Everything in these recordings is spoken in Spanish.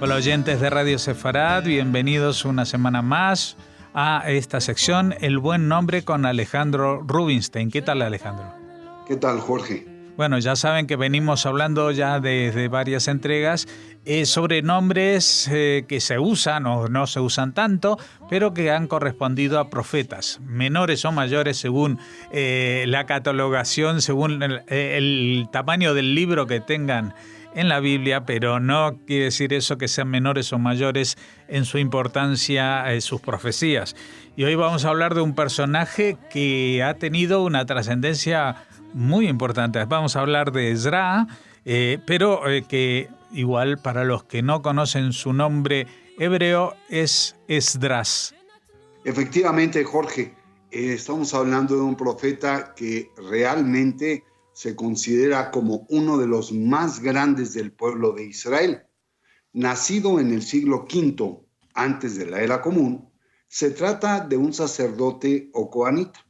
Hola oyentes de Radio Sefarad, bienvenidos una semana más a esta sección El Buen Nombre con Alejandro Rubinstein. ¿Qué tal, Alejandro? ¿Qué tal, Jorge? Bueno, ya saben que venimos hablando ya de varias entregas sobre nombres que se usan o no se usan tanto, pero que han correspondido a profetas, menores o mayores según la catalogación, según el tamaño del libro que tengan en la Biblia, pero no quiere decir eso que sean menores o mayores en su importancia, sus profecías. Y hoy vamos a hablar de un personaje que ha tenido una trascendencia muy importante. Vamos a hablar de Ezra, pero que igual para los que no conocen su nombre hebreo es Esdras. Efectivamente, Jorge, estamos hablando de un profeta que realmente se considera como uno de los más grandes del pueblo de Israel. Nacido en el siglo V antes de la era común, se trata de un sacerdote o coanita,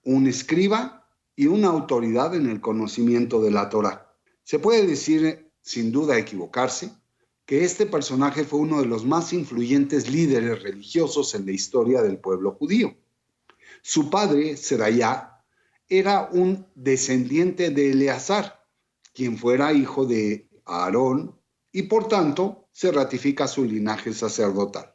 un escriba y una autoridad en el conocimiento de la Torá. Se puede decir, sin duda equivocarse, que este personaje fue uno de los más influyentes líderes religiosos en la historia del pueblo judío. Su padre, Serayá, era un descendiente de Eleazar, quien fuera hijo de Aarón, y por tanto se ratifica su linaje sacerdotal.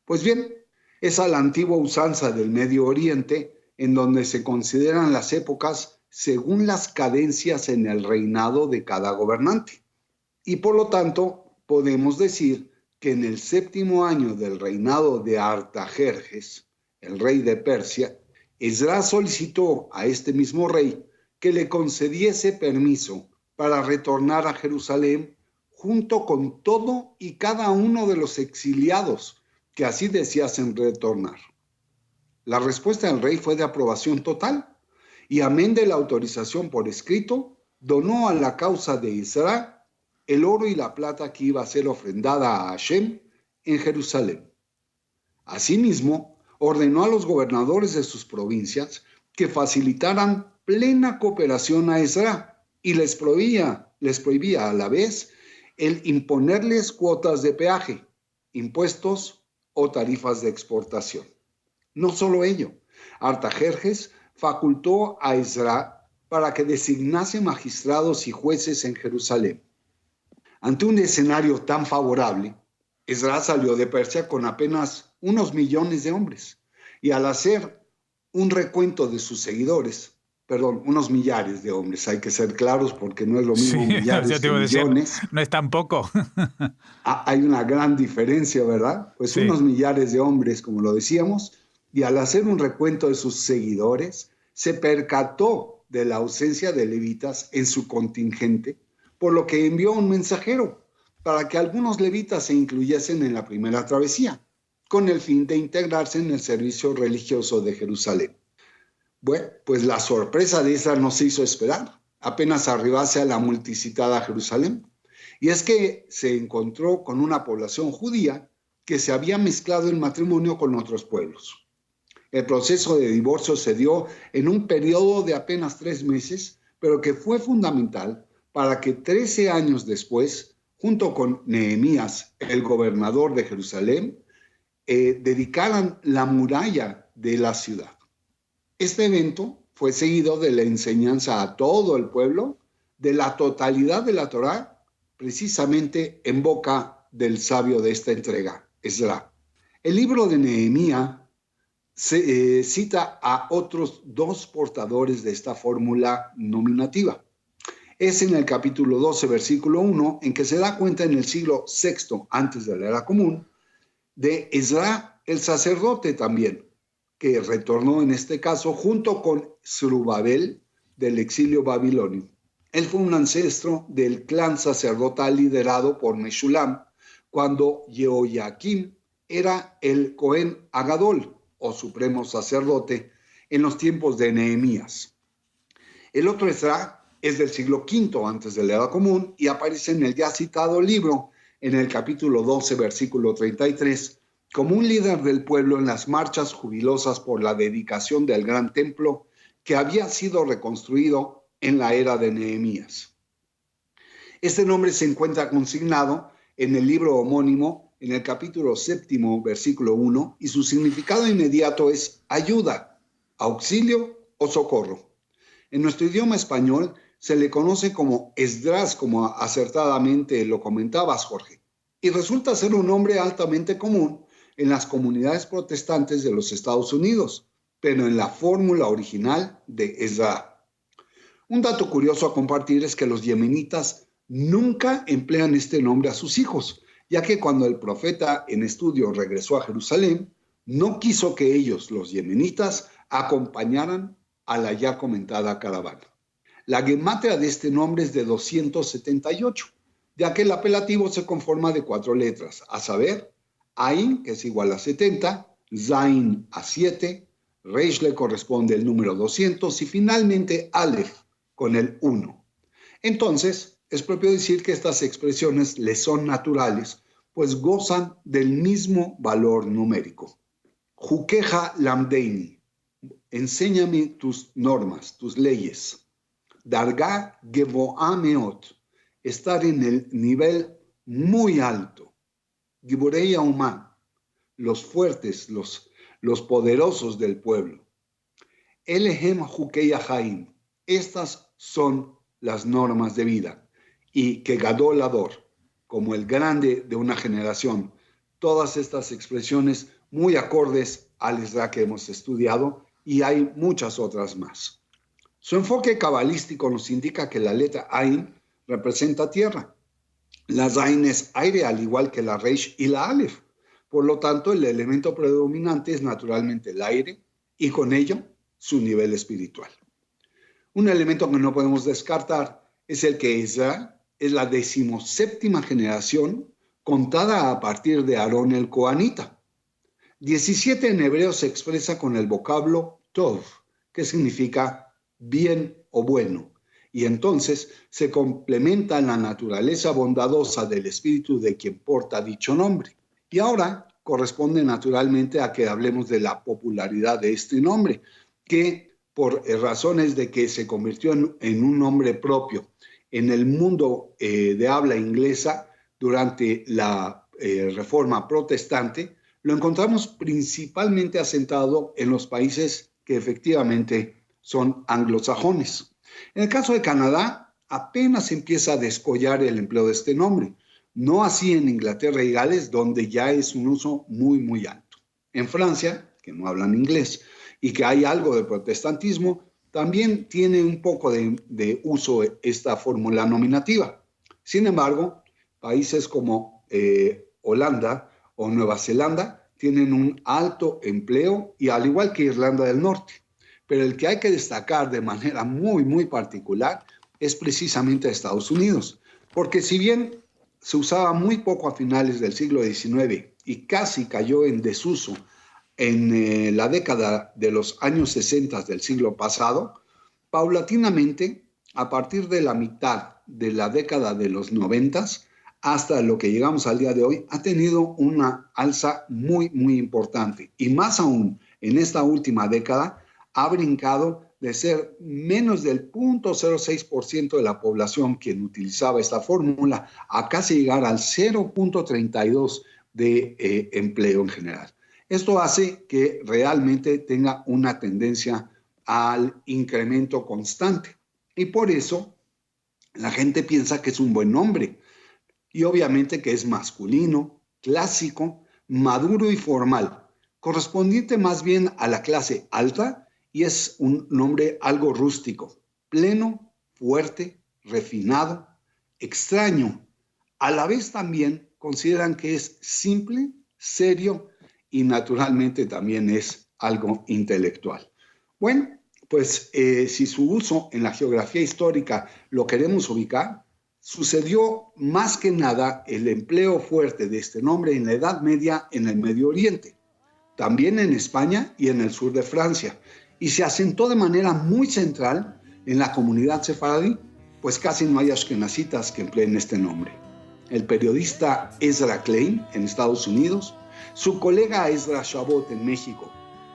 Pues bien, es a la antigua usanza del Medio Oriente en donde se consideran las épocas según las cadencias en el reinado de cada gobernante. Y por lo tanto, podemos decir que en el 7º año del reinado de Artajerjes, el rey de Persia, Esdras solicitó a este mismo rey que le concediese permiso para retornar a Jerusalén junto con todo y cada uno de los exiliados que así deseasen retornar. La respuesta del rey fue de aprobación total y, amén de la autorización por escrito, donó a la causa de Israel el oro y la plata que iba a ser ofrendada a Hashem en Jerusalén. Asimismo, ordenó a los gobernadores de sus provincias que facilitaran plena cooperación a Israel y les prohibía a la vez el imponerles cuotas de peaje, impuestos o tarifas de exportación. No solo ello, Artajerjes facultó a Ezra para que designase magistrados y jueces en Jerusalén. Ante un escenario tan favorable, Ezra salió de Persia con apenas unos millones de hombres, y al hacer un recuento de sus seguidores, unos millares de hombres, hay que ser claros porque no es lo mismo millares que millones. No es tan poco. Hay una gran diferencia, ¿verdad? Pues sí. Unos millares de hombres, como lo decíamos, y al hacer un recuento de sus seguidores, se percató de la ausencia de levitas en su contingente, por lo que envió un mensajero para que algunos levitas se incluyesen en la primera travesía, con el fin de integrarse en el servicio religioso de Jerusalén. Bueno, pues la sorpresa de esa no se hizo esperar, apenas arribase a la multicitada Jerusalén, y es que se encontró con una población judía que se había mezclado en matrimonio con otros pueblos. El proceso de divorcio se dio en un periodo de apenas 3 meses, pero que fue fundamental para que 13 años después, junto con Nehemías, el gobernador de Jerusalén, dedicaran la muralla de la ciudad. Este evento fue seguido de la enseñanza a todo el pueblo de la totalidad de la Torá, precisamente en boca del sabio de esta entrega, Ezra. El libro de Nehemías cita a otros 2 portadores de esta fórmula nominativa. Es en el capítulo 12, versículo 1, en que se da cuenta en el siglo VI antes de la era común de Ezra, el sacerdote también, que retornó en este caso junto con Zorobabel del exilio babilonio. Él fue un ancestro del clan sacerdotal liderado por Meshulam, cuando Jehoiakim era el Cohen Agadol, o supremo sacerdote, en los tiempos de Nehemías. El otro Ezra es del siglo V antes de la era común y aparece en el ya citado libro, en el capítulo 12, versículo 33, como un líder del pueblo en las marchas jubilosas por la dedicación del gran templo que había sido reconstruido en la era de Nehemías. Este nombre se encuentra consignado en el libro homónimo, en el capítulo 7, versículo 1, y su significado inmediato es ayuda, auxilio o socorro. En nuestro idioma español se le conoce como Esdras, como acertadamente lo comentabas, Jorge, y resulta ser un nombre altamente común en las comunidades protestantes de los Estados Unidos, pero en la fórmula original de Ezra. Un dato curioso a compartir es que los yemenitas nunca emplean este nombre a sus hijos, ya que cuando el profeta en estudio regresó a Jerusalén, no quiso que ellos, los yemenitas, acompañaran a la ya comentada caravana. La gematria de este nombre es de 278, ya que el apelativo se conforma de 4 letras, a saber, Ain, que es igual a 70, Zain a 7, Reish le corresponde el número 200 y finalmente Aleph con el 1. Entonces, es propio decir que estas expresiones le son naturales, pues gozan del mismo valor numérico. Jukeja lamdeini, enséñame tus normas, tus leyes. Darga Geboa Meot, estar en el nivel muy alto. Giborei Aumá, los fuertes, los poderosos del pueblo. Elehem Jukei Ahaim, estas son las normas de vida. Y que Gadol Ador, como el grande de una generación. Todas estas expresiones muy acordes al Ezra que hemos estudiado y hay muchas otras más. Su enfoque cabalístico nos indica que la letra Ain representa tierra. La Zain es aire, al igual que la Reish y la Aleph. Por lo tanto, el elemento predominante es naturalmente el aire y con ello su nivel espiritual. Un elemento que no podemos descartar es el que Ezra es la 17ª generación contada a partir de Aarón el Coanita. 17 en hebreo se expresa con el vocablo Tov, que significa bien o bueno, y entonces se complementa la naturaleza bondadosa del espíritu de quien porta dicho nombre. Y ahora corresponde naturalmente a que hablemos de la popularidad de este nombre, que por razones de que se convirtió en un nombre propio en el mundo de habla inglesa durante la Reforma Protestante, lo encontramos principalmente asentado en los países que efectivamente son anglosajones. En el caso de Canadá, apenas empieza a descollar el empleo de este nombre. No así en Inglaterra y Gales, donde ya es un uso muy, muy alto. En Francia, que no hablan inglés y que hay algo de protestantismo, también tiene un poco de uso esta fórmula nominativa. Sin embargo, países como Holanda o Nueva Zelanda tienen un alto empleo y al igual que Irlanda del Norte. Pero el que hay que destacar de manera muy, muy particular es precisamente Estados Unidos, porque si bien se usaba muy poco a finales del siglo XIX y casi cayó en desuso en la década de los años 60 del siglo pasado, paulatinamente, a partir de la mitad de la década de los 90 hasta lo que llegamos al día de hoy, ha tenido una alza muy, muy importante. Y más aún, en esta última década, ha brincado de ser menos del 0.06% de la población quien utilizaba esta fórmula a casi llegar al 0.32% de empleo en general. Esto hace que realmente tenga una tendencia al incremento constante y por eso la gente piensa que es un buen nombre y obviamente que es masculino, clásico, maduro y formal, correspondiente más bien a la clase alta. Y es un nombre algo rústico, pleno, fuerte, refinado, extraño. A la vez también consideran que es simple, serio y naturalmente también es algo intelectual. Bueno, pues si su uso en la geografía histórica lo queremos ubicar, sucedió más que nada el empleo fuerte de este nombre en la Edad Media en el Medio Oriente, también en España y en el sur de Francia, y se asentó de manera muy central en la comunidad sefaradí, pues casi no hay ashkenazitas que empleen este nombre. El periodista Ezra Klein en Estados Unidos, su colega Ezra Shabot en México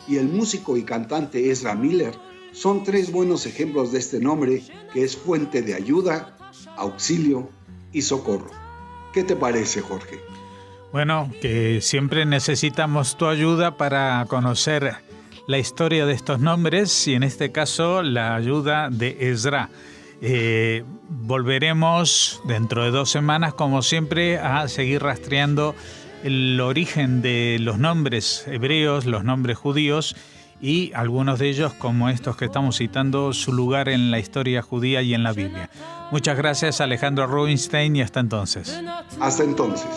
y el músico y cantante Ezra Miller son 3 buenos ejemplos de este nombre que es fuente de ayuda, auxilio y socorro. ¿Qué te parece, Jorge? Bueno, que siempre necesitamos tu ayuda para conocer la historia de estos nombres y en este caso la ayuda de Ezra. Volveremos dentro de 2 semanas, como siempre, a seguir rastreando el origen de los nombres hebreos, los nombres judíos y algunos de ellos, como estos que estamos citando, su lugar en la historia judía y en la Biblia. Muchas gracias, Alejandro Rubinstein, y hasta entonces. Hasta entonces.